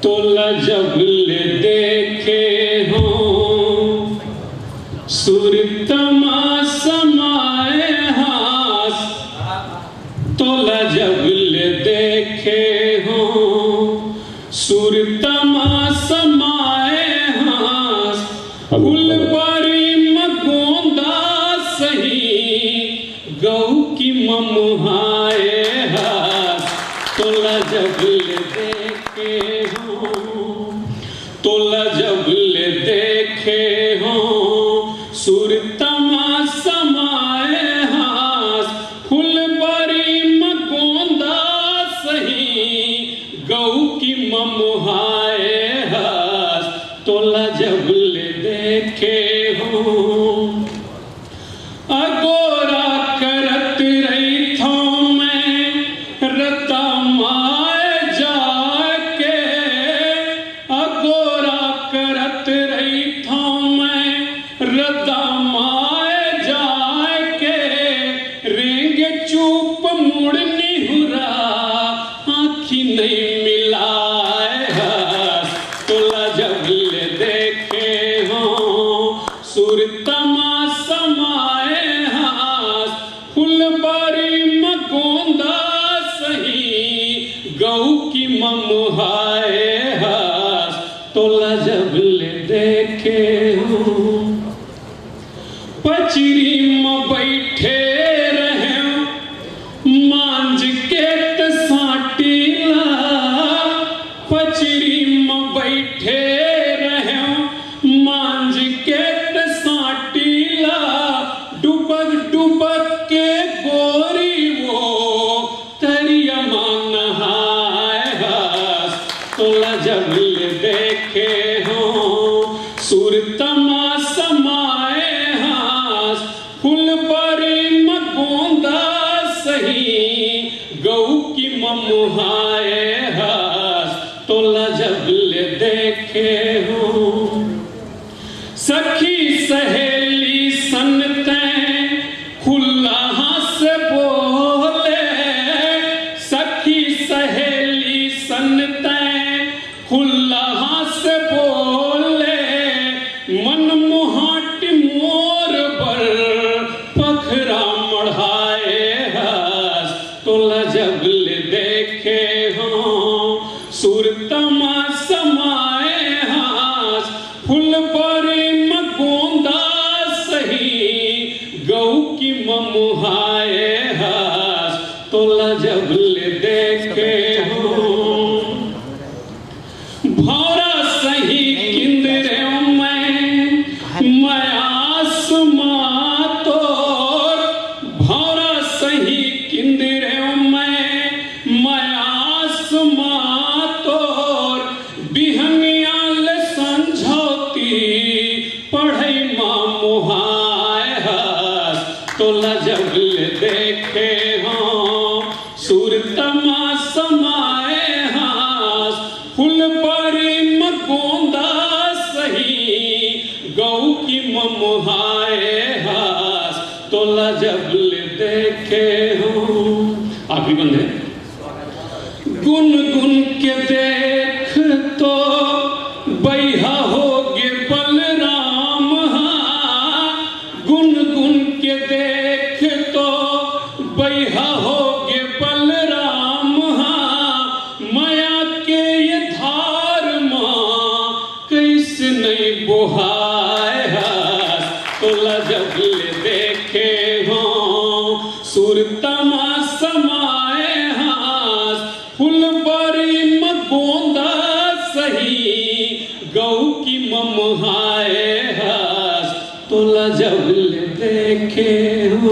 तोला जब ले देखे हो सुरतमा समाए हास, तोला जब ले देखे हो सुरतमा समाए हास, फुलबारी मगोंदा सही गऊ की ममुहाए हास, तोला जब ले देखे हो, तोला जब ले देखे हो सुरतमा समाए हास, फुलबारी मगोंदा सही गऊ की ममुहाए हास, तोला जब ले देखे हो। अगोरा करत रही थो मैं रता माए जाके, अगोरा करत रही थो मैं रता माए जाके, रेंगे चूप मुड़नी हुरा आँखी नहीं मिलाए हास, तोला जब ले देखे हो सुरतमा समाए हास, फुलबारी मगोंदा सही गऊ की ममुहाए हास, तोला जब ले देखे हो। पचरी में बैठे रहे मांझ के तसाटीला, पचरी में बैठे रहे मांझ के तसाटीला, डुबक डुबक के गोरी वो तरिया मान नहाए हास, तोला जब ले देखे हो सुरतमा समाए हास, फुलबारी मगोंदा सही गऊ की ममुहाए हास, तोला जब ले देखे हो। सखी सहेली सनते खुला से बोले, सखी सहेली सनते खुला से बोले, मन मुहाट मोर बर पखरा मढ़ाए हास, तोला जब ले देखे हो सुरतमा समाए हास, फुलबारी मगोंदा सही गऊ की ममुहाए हास, तोला जब ले देखे हो। भौरा सही किंदरे मैं आसमां तोर, भौरा सही किंदरे मैं आसमां तोर, बिहनियाल समझौती पढ़ई माँ मुहाए हास, तोला जब ले देखे हो सुरतमा समाए हास, फुलबारी मगोंदा सही गऊ की ममुहाए हास, तोला जब ले देखे हो। आखिरी बंदे गुन गुन के देख तो बैहा होगे बलराम, गुन गुन के देख तो बैहा होगे बलराम, माया के ये धार माँ कैसे नहीं बुहाए हास, तोला जब ले देखे हो सुरतमा समाए हास, फुलबारी मगोंदा सही गऊ की ममुहाए हास, तोला जब ले देखे हो।